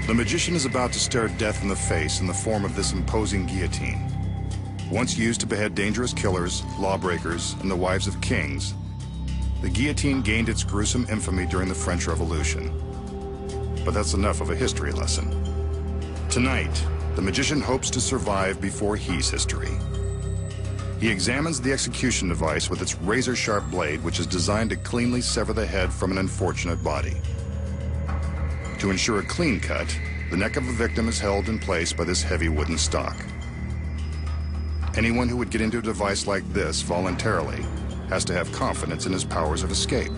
The magician is about to stare death in the face in the form of this imposing guillotine. Once used to behead dangerous killers, lawbreakers, and the wives of kings, the guillotine gained its gruesome infamy during the French Revolution. But that's enough of a history lesson. Tonight, the magician hopes to survive before he's history. He examines the execution device with its razor-sharp blade, which is designed to cleanly sever the head from an unfortunate body. To ensure a clean cut, the neck of the victim is held in place by this heavy wooden stock. Anyone who would get into a device like this voluntarily has to have confidence in his powers of escape,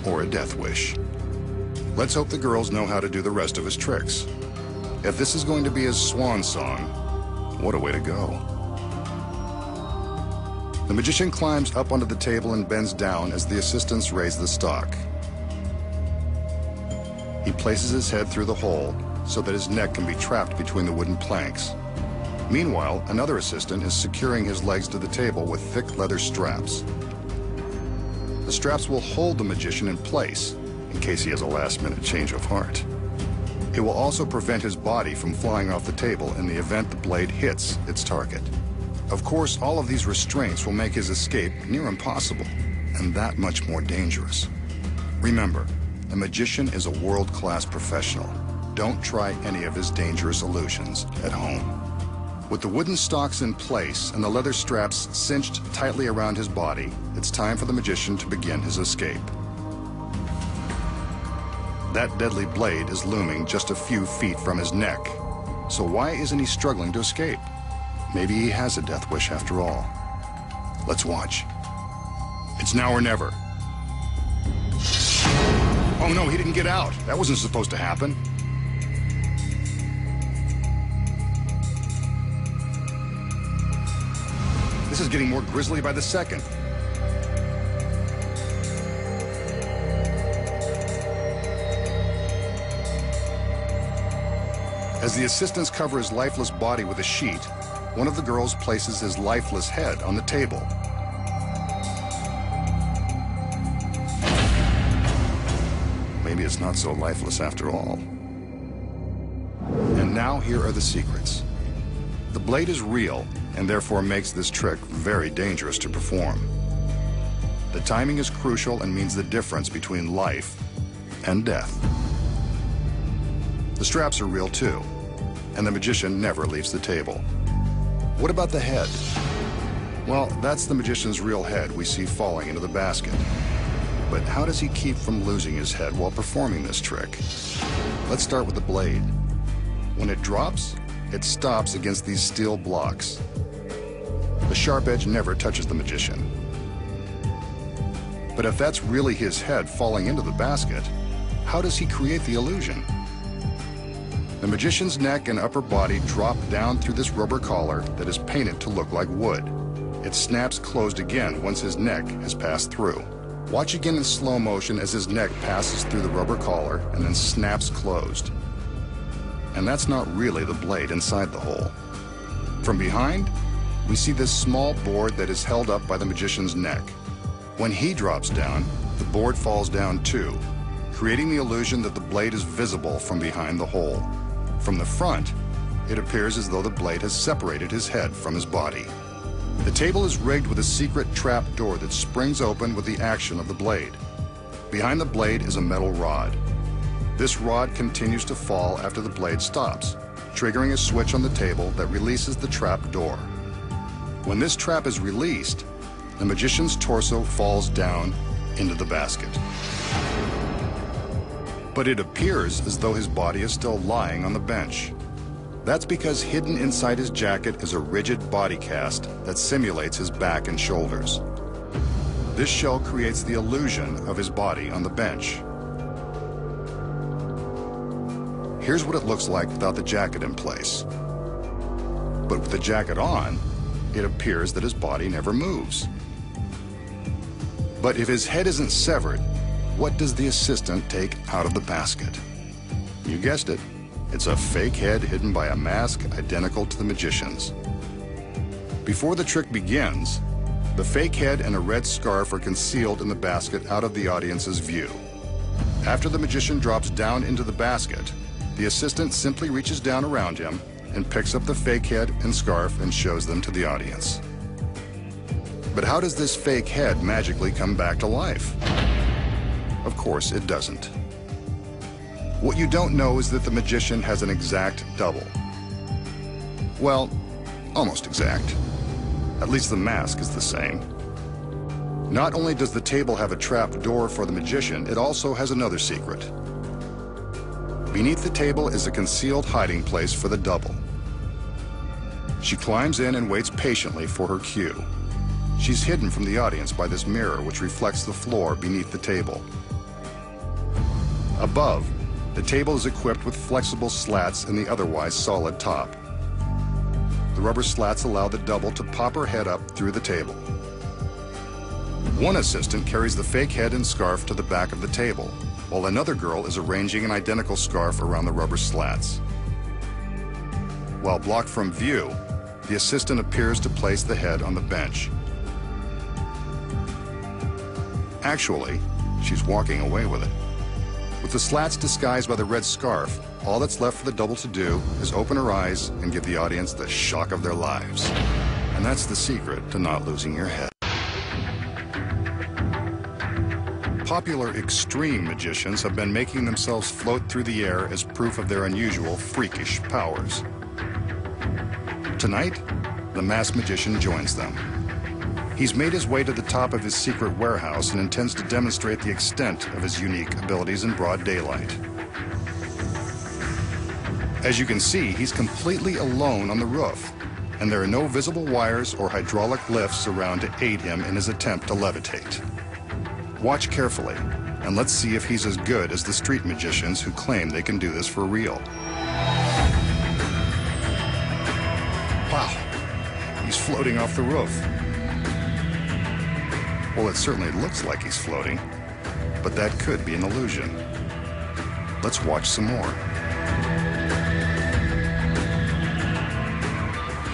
or a death wish. Let's hope the girls know how to do the rest of his tricks. If this is going to be his swan song, what a way to go. The magician climbs up onto the table and bends down as the assistants raise the stock. He places his head through the hole so that his neck can be trapped between the wooden planks. Meanwhile, another assistant is securing his legs to the table with thick leather straps. The straps will hold the magician in place in case he has a last-minute change of heart. It will also prevent his body from flying off the table in the event the blade hits its target. Of course, all of these restraints will make his escape near impossible, and that much more dangerous. Remember, a magician is a world-class professional. Don't try any of his dangerous illusions at home. With the wooden stocks in place and the leather straps cinched tightly around his body, it's time for the magician to begin his escape. That deadly blade is looming just a few feet from his neck. So why isn't he struggling to escape? Maybe he has a death wish after all. Let's watch. It's now or never. Oh no, he didn't get out. That wasn't supposed to happen. This is getting more grisly by the second. As the assistants cover his lifeless body with a sheet, one of the girls places his lifeless head on the table. Maybe it's not so lifeless after all. And now here are the secrets. The blade is real and therefore makes this trick very dangerous to perform. The timing is crucial and means the difference between life and death. The straps are real too, and the magician never leaves the table. What about the head? Well, that's the magician's real head we see falling into the basket. But how does he keep from losing his head while performing this trick? Let's start with the blade. When it drops, it stops against these steel blocks. The sharp edge never touches the magician. But if that's really his head falling into the basket, how does he create the illusion? The magician's neck and upper body drop down through this rubber collar that is painted to look like wood. It snaps closed again once his neck has passed through. Watch again in slow motion as his neck passes through the rubber collar and then snaps closed. And that's not really the blade inside the hole. From behind, we see this small board that is held up by the magician's neck. When he drops down, the board falls down too, creating the illusion that the blade is visible from behind the hole. From the front, it appears as though the blade has separated his head from his body. The table is rigged with a secret trap door that springs open with the action of the blade. Behind the blade is a metal rod. This rod continues to fall after the blade stops, triggering a switch on the table that releases the trap door. When this trap is released, the magician's torso falls down into the basket. But it appears as though his body is still lying on the bench. That's because hidden inside his jacket is a rigid body cast that simulates his back and shoulders. This shell creates the illusion of his body on the bench. Here's what it looks like without the jacket in place. But with the jacket on, it appears that his body never moves. But if his head isn't severed, what does the assistant take out of the basket? You guessed it. It's a fake head hidden by a mask identical to the magician's. Before the trick begins, the fake head and a red scarf are concealed in the basket out of the audience's view. After the magician drops down into the basket, the assistant simply reaches down around him and picks up the fake head and scarf and shows them to the audience. But how does this fake head magically come back to life? Of course, it doesn't. What you don't know is that the magician has an exact double. Well, almost exact. At least the mask is the same. Not only does the table have a trap door for the magician, it also has another secret. Beneath the table is a concealed hiding place for the double. She climbs in and waits patiently for her cue. She's hidden from the audience by this mirror which reflects the floor beneath the table. Above, the table is equipped with flexible slats in the otherwise solid top. The rubber slats allow the double to pop her head up through the table. One assistant carries the fake head and scarf to the back of the table, while another girl is arranging an identical scarf around the rubber slats. While blocked from view, the assistant appears to place the head on the bench. Actually, she's walking away with it. With the slats disguised by the red scarf, all that's left for the double to do is open her eyes and give the audience the shock of their lives. And that's the secret to not losing your head. Popular extreme magicians have been making themselves float through the air as proof of their unusual, freakish powers. Tonight, the masked magician joins them. He's made his way to the top of his secret warehouse and intends to demonstrate the extent of his unique abilities in broad daylight. As you can see, he's completely alone on the roof, and there are no visible wires or hydraulic lifts around to aid him in his attempt to levitate. Watch carefully, and let's see if he's as good as the street magicians who claim they can do this for real. Wow, he's floating off the roof. Well, it certainly looks like he's floating, but that could be an illusion. Let's watch some more.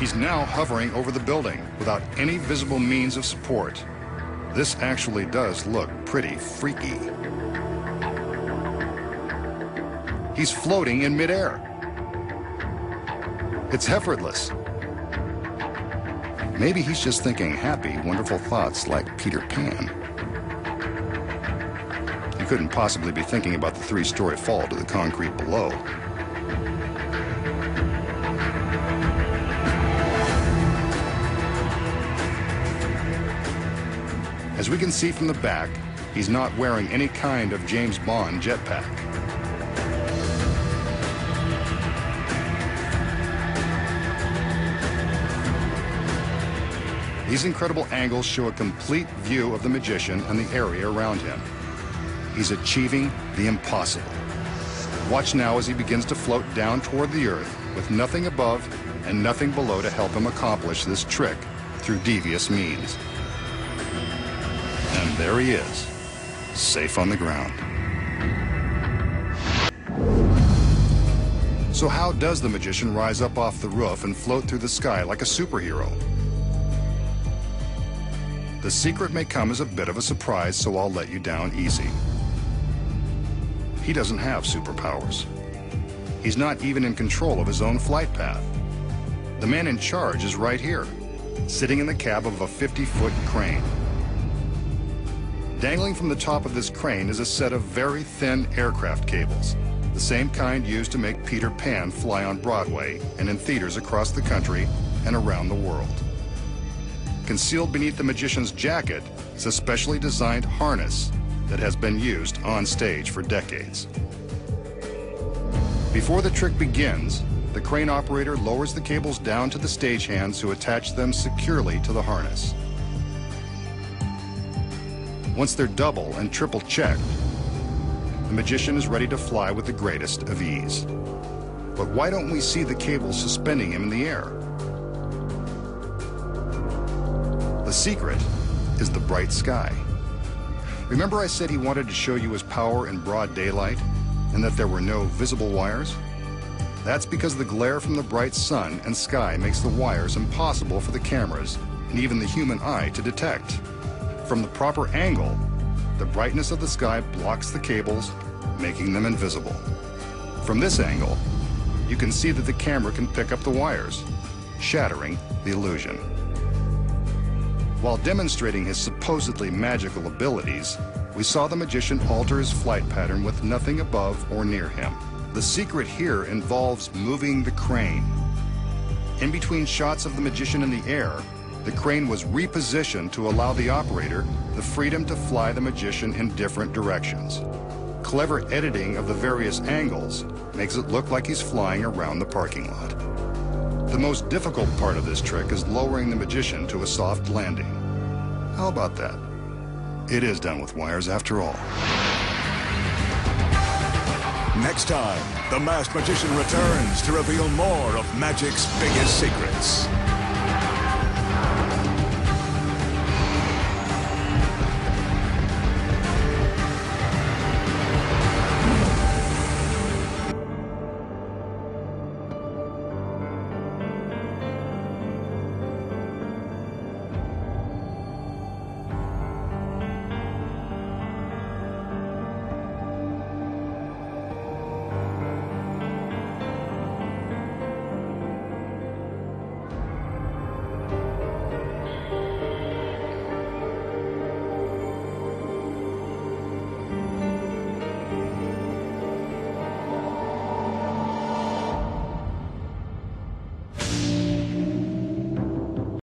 He's now hovering over the building without any visible means of support. This actually does look pretty freaky. He's floating in midair. It's effortless. Maybe he's just thinking happy, wonderful thoughts like Peter Pan. He couldn't possibly be thinking about the 3-story fall to the concrete below. As we can see from the back, he's not wearing any kind of James Bond jetpack. These incredible angles show a complete view of the magician and the area around him. He's achieving the impossible. Watch now as he begins to float down toward the earth with nothing above and nothing below to help him accomplish this trick through devious means. And there he is, safe on the ground. So how does the magician rise up off the roof and float through the sky like a superhero? The secret may come as a bit of a surprise, so I'll let you down easy. He doesn't have superpowers. He's not even in control of his own flight path. The man in charge is right here, sitting in the cab of a 50-foot crane. Dangling from the top of this crane is a set of very thin aircraft cables, the same kind used to make Peter Pan fly on Broadway and in theaters across the country and around the world. Concealed beneath the magician's jacket is a specially designed harness that has been used on stage for decades. Before the trick begins, the crane operator lowers the cables down to the stagehands who attach them securely to the harness. Once they're double and triple checked, the magician is ready to fly with the greatest of ease. But why don't we see the cables suspending him in the air? The secret is the bright sky. Remember I said he wanted to show you his power in broad daylight and that there were no visible wires? That's because the glare from the bright sun and sky makes the wires impossible for the cameras and even the human eye to detect. From the proper angle, the brightness of the sky blocks the cables, making them invisible. From this angle, you can see that the camera can pick up the wires, shattering the illusion. While demonstrating his supposedly magical abilities, we saw the magician alter his flight pattern with nothing above or near him. The secret here involves moving the crane. In between shots of the magician in the air, the crane was repositioned to allow the operator the freedom to fly the magician in different directions. Clever editing of the various angles makes it look like he's flying around the parking lot. The most difficult part of this trick is lowering the magician to a soft landing. How about that? It is done with wires after all. Next time, the masked magician returns to reveal more of magic's biggest secrets.